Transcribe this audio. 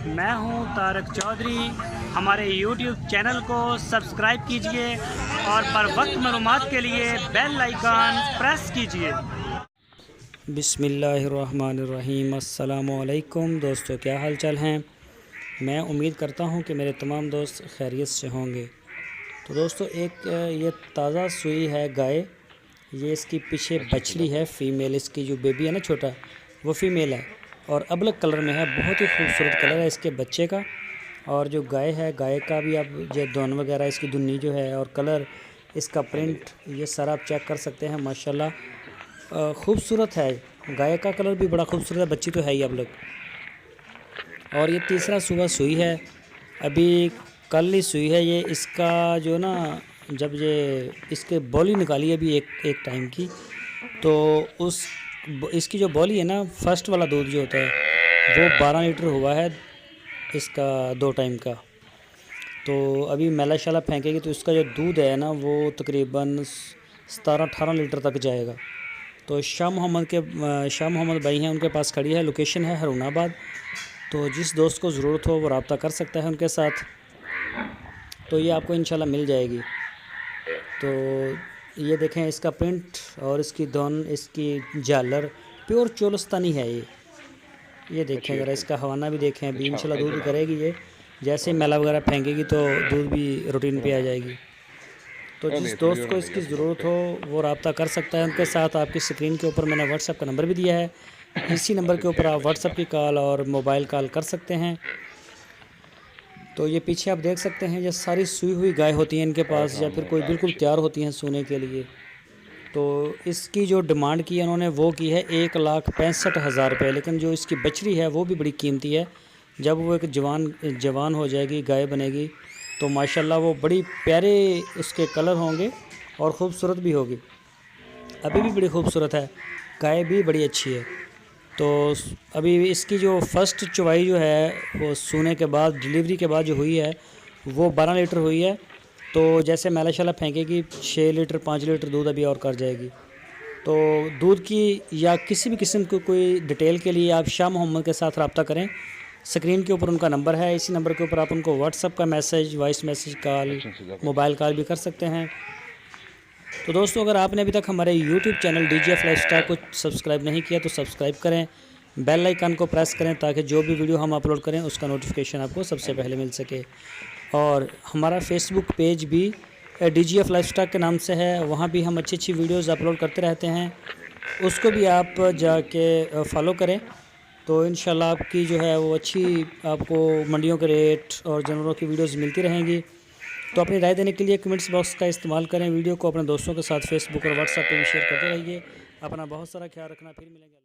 मैं हूं तारक चौधरी। हमारे YouTube चैनल को सब्सक्राइब कीजिए और बर वक्त मालूमात के लिए बेल आइकन प्रेस कीजिए। बिस्मिल्लाहिर्रहमानिर्रहीम। अस्सलामु अलैकुम दोस्तों, क्या हाल चाल हैं। मैं उम्मीद करता हूं कि मेरे तमाम दोस्त खैरियत से होंगे। तो दोस्तों, एक ये ताज़ा सुई है गाय। ये इसकी पीछे बछड़ी है, फ़ीमेल। इसकी जो बेबी है ना छोटा, वो फ़ीमेल है और अबलग कलर में है। बहुत ही खूबसूरत कलर है इसके बच्चे का। और जो गाय है, गाय का भी आप जो दोन वगैरह, इसकी दुन्नी जो है और कलर, इसका प्रिंट, ये सारा आप चेक कर सकते हैं। माशाल्लाह खूबसूरत है। गाय का कलर भी बड़ा खूबसूरत है, बच्ची तो है ही अबलग। और ये तीसरा सुबह सुई है, अभी कल ही सुई है ये। इसका जो ना, जब ये इसके बॉली निकाली अभी एक टाइम की, तो इसकी जो बॉली है ना, फर्स्ट वाला दूध जो होता है वो 12 लीटर हुआ है इसका 2 टाइम का। तो अभी मैला शाला फेंकेगी तो इसका जो दूध है ना, वो तकरीबन 17-18 लीटर तक जाएगा। तो शाह मोहम्मद भाई हैं, उनके पास खड़ी है। लोकेशन है हरुणाबाद। तो जिस दोस्त को ज़रूरत हो वो रब्ता कर सकता है उनके साथ। तो ये आपको इंशाल्लाह मिल जाएगी। तो ये देखें इसका प्रिंट और इसकी धौन, इसकी झालर प्योर चोलस्तानी है ये देखें ज़रा। इसका हवाना भी देखें, अभी इंशाल्लाह दूध करेगी ये। जैसे ही मैला वगैरह फेंकेगी तो दूध भी रूटीन पे आ जाएगी। तो जिस दोस्त को इसकी ज़रूरत हो वो रब्ता कर सकता है उनके साथ। आपकी स्क्रीन के ऊपर मैंने व्हाट्सएप का नंबर भी दिया है, इसी नंबर के ऊपर आप व्हाट्सएप की कॉल और मोबाइल कॉल कर सकते हैं। तो ये पीछे आप देख सकते हैं, ये सारी सूई हुई गाय होती हैं इनके पास, या फिर कोई बिल्कुल तैयार होती हैं सोने के लिए। तो इसकी जो डिमांड की है उन्होंने, वो की है 1,65,000 रुपये। लेकिन जो इसकी बछड़ी है वो भी बड़ी कीमती है। जब वो एक जवान हो जाएगी, गाय बनेगी, तो माशाल्लाह वो बड़ी प्यारे उसके कलर होंगे और ख़ूबसूरत भी होगी। अभी भी बड़ी खूबसूरत है, गाय भी बड़ी अच्छी है। तो अभी इसकी जो फ़र्स्ट चुवाई जो है वो सूने के बाद, डिलीवरी के बाद जो हुई है, वो 12 लीटर हुई है। तो जैसे मैला शाला फेंकेगी 6 लीटर 5 लीटर दूध अभी और कर जाएगी। तो दूध की या किसी भी किस्म की कोई डिटेल के लिए आप शाह मोहम्मद के साथ रब्ता करें। स्क्रीन के ऊपर उनका नंबर है, इसी नंबर के ऊपर आप उनको व्हाट्सएप का message, voice message, call, mobile call भी कर सकते हैं। तो दोस्तों, अगर आपने अभी तक हमारे YouTube चैनल DGF लाइफस्टाइल को सब्सक्राइब नहीं किया तो सब्सक्राइब करें, बेल आइकन को प्रेस करें ताकि जो भी वीडियो हम अपलोड करें उसका नोटिफिकेशन आपको सबसे पहले मिल सके। और हमारा फेसबुक पेज भी DGF लाइफस्टाइल के नाम से है, वहाँ भी हम अच्छी वीडियोज़ अपलोड करते रहते हैं, उसको भी आप जाके फॉलो करें। तो इंशाल्लाह आपकी जो है वो अच्छी, आपको मंडियों के रेट और जानवरों की वीडियोज़ मिलती रहेंगी। तो अपनी राय देने के लिए कमेंट्स बॉक्स का इस्तेमाल करें। वीडियो को अपने दोस्तों के साथ फेसबुक और व्हाट्सएप पे भी शेयर करते रहिए। अपना बहुत सारा ख्याल रखना, फिर मिलेंगे।